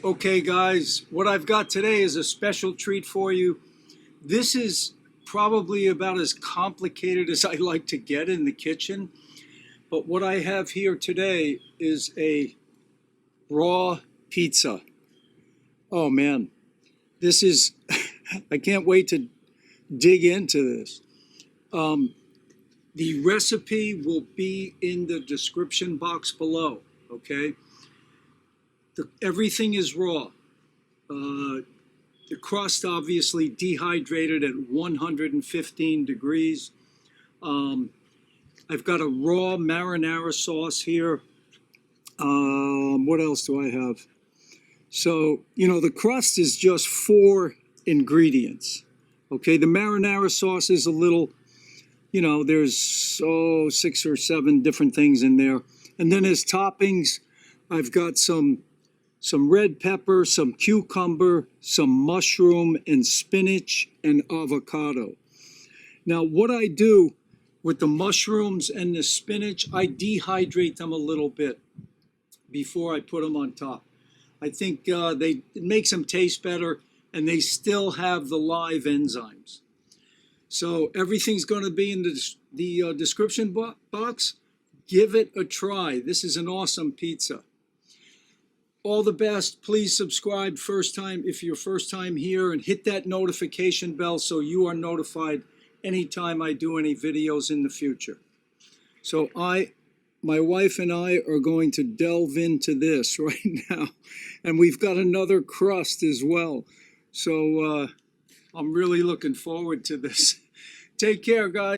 Okay guys, what I've got today is a special treat for you. This is probably about as complicated as I like to get in the kitchen, but what I have here today is a raw pizza. Oh man, this is, I can't wait to dig into this. The recipe will be in the description box below, okay? Everything is raw. The crust obviously dehydrated at 115 degrees. I've got a raw marinara sauce here. What else do I have? So, the crust is just 4 ingredients. Okay, the marinara sauce is a little, there's 6 or 7 different things in there. And then as toppings, I've got some red pepper, some cucumber, some mushroom, and spinach, and avocado. Now, what I do with the mushrooms and the spinach, I dehydrate them a little bit before I put them on top. I think it makes them taste better, and they still have the live enzymes. So everything's going to be in the description box. Give it a try. This is an awesome pizza. All the best. Please subscribe if you're first time here, and hit that notification bell so you are notified anytime I do any videos in the future. So my wife and I are going to delve into this right now, and we've got another crust as well. So I'm really looking forward to this. Take care, guys.